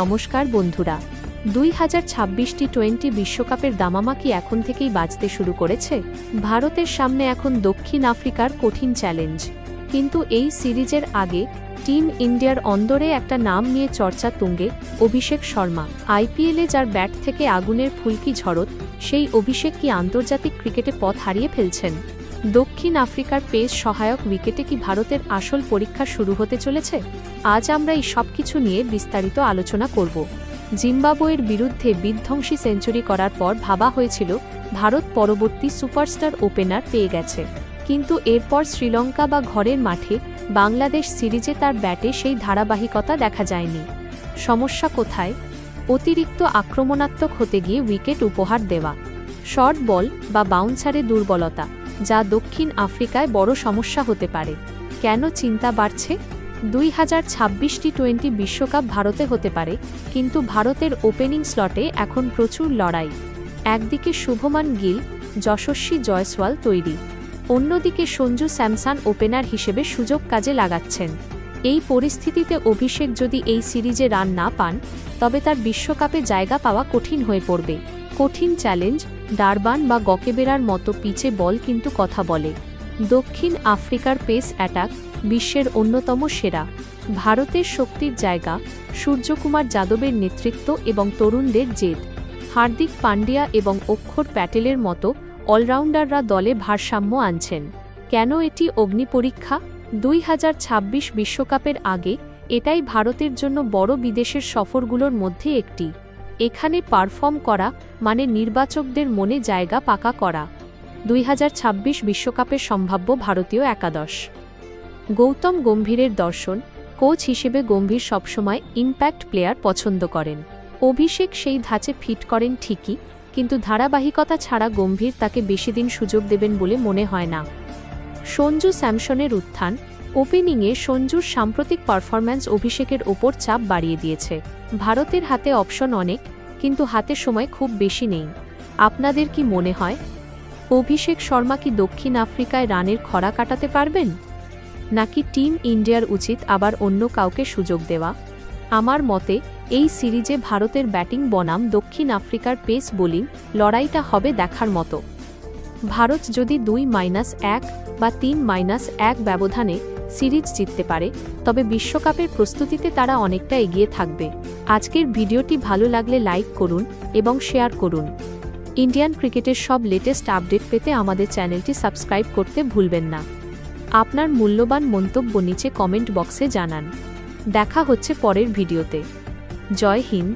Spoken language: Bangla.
নমস্কার বন্ধুরা, 2026 টি20 বিশ্বকাপের দামামা কি এখন থেকেই বাজতে শুরু করেছে? ভারতের সামনে এখন দক্ষিণ আফ্রিকার কঠিন চ্যালেঞ্জ। কিন্তু এই সিরিজের আগে টিম ইন্ডিয়ার অন্দরে একটা নাম নিয়ে চর্চা তুঙ্গে, অভিষেক শর্মা। আইপিএলে যার ব্যাট থেকে আগুনের ফুলকি ঝরত, সেই অভিষেক কি আন্তর্জাতিক ক্রিকেটে পথ হারিয়ে ফেলছেন? দক্ষিণ আফ্রিকার পেস সহায়ক উইকেটে কি ভারতের আসল পরীক্ষা শুরু হতে চলেছে? আজ আমরা এই সব কিছু নিয়ে বিস্তারিত আলোচনা করব। জিম্বাবুয়ের বিরুদ্ধে বিধ্বংসী সেঞ্চুরি করার পর ভাবা হয়েছিল ভারত পরবর্তী সুপারস্টার ওপেনার পেয়ে গেছে, কিন্তু এরপর শ্রীলঙ্কা বা ঘরের মাঠে বাংলাদেশ সিরিজে তার ব্যাটে সেই ধারাবাহিকতা দেখা যায়নি। সমস্যা কোথায়? অতিরিক্ত আক্রমণাত্মক হতে গিয়ে উইকেট উপহার দেওয়া, শর্ট বল বা বাউন্সারে দুর্বলতা, যা দক্ষিণ আফ্রিকায় বড় সমস্যা হতে পারে। কেন চিন্তা বাড়ছে? 2026 টি20 বিশ্বকাপ ভারতে হতে পারে, কিন্তু ভারতের ওপেনিং স্লটে এখন প্রচুর লড়াই। একদিকে শুভমান গিল, যশস্বী জয়সওয়াল তৈরি, অন্যদিকে সঞ্জু স্যামসন ওপেনার হিসেবে সুযোগ কাজে লাগাচ্ছেন। এই পরিস্থিতিতে অভিষেক যদি এই সিরিজে রান না পান, তবে তার বিশ্বকাপে জায়গা পাওয়া কঠিন হয়ে পড়বে। কঠিন চ্যালেঞ্জ, ডারবান বা গকেবেরার মতো পিচে বল কিন্তু কথা বলে। দক্ষিণ আফ্রিকার পেস অ্যাটাক বিশ্বের অন্যতম সেরা। ভারতের শক্তির জায়গা সূর্যকুমার যাদবের নেতৃত্ব এবং তরুণদের জেদ। হার্দিক পান্ডিয়া এবং অক্ষর প্যাটেলের মতো অলরাউন্ডাররা দলে ভারসাম্য আনছেন। কেন এটি অগ্নিপরীক্ষা? 2026 বিশ্বকাপের আগে এটাই ভারতের জন্য বড় বিদেশের সফরগুলোর মধ্যে একটি। এখানে পারফর্ম করা মানে নির্বাচকদের মনে জায়গা পাকা করা। 2026 বিশ্বকাপের সম্ভাব্য ভারতীয় একাদশ। গৌতম গম্ভীরের দর্শন। কোচ হিসেবে গম্ভীর সবসময় ইম্প্যাক্ট প্লেয়ার পছন্দ করেন। অভিষেক সেই ধাঁচে ফিট করেন ঠিকই, কিন্তু ধারাবাহিকতা ছাড়া গম্ভীর তাকে বেশিদিন সুযোগ দেবেন বলে মনে হয় না। সঞ্জু স্যামসনের উত্থান। ওপেনিংয়ে সঞ্জুর সাম্প্রতিক পারফরম্যান্স অভিষেকের ওপর চাপ বাড়িয়ে দিয়েছে। ভারতের হাতে অপশন অনেক, কিন্তু হাতে সময় খুব বেশি নেই। আপনাদের কি মনে হয়, অভিষেক শর্মা কি দক্ষিণ আফ্রিকায় রানের খরা কাটাতে পারবেন, নাকি টিম ইন্ডিয়ার উচিত আবার অন্য কাউকে সুযোগ দেওয়া? আমার মতে এই সিরিজে ভারতের ব্যাটিং বনাম দক্ষিণ আফ্রিকার পেস বোলিং লড়াইটা হবে দেখার মতো। ভারত যদি 2-1 বা 3-1 ব্যবধানে সিরিজ জিততে পারে, তবে বিশ্বকাপের প্রস্তুতিতে তারা অনেকটা এগিয়ে থাকবে। আজকের ভিডিওটি ভালো লাগলে লাইক করুন এবং শেয়ার করুন। ইন্ডিয়ান ক্রিকেটের সব লেটেস্ট আপডেট পেতে আমাদের চ্যানেলটি সাবস্ক্রাইব করতে ভুলবেন না। আপনার মূল্যবান মন্তব্য নিচে কমেন্ট বক্সে জানান। দেখা হচ্ছে পরের ভিডিওতে। জয় হিন্দ।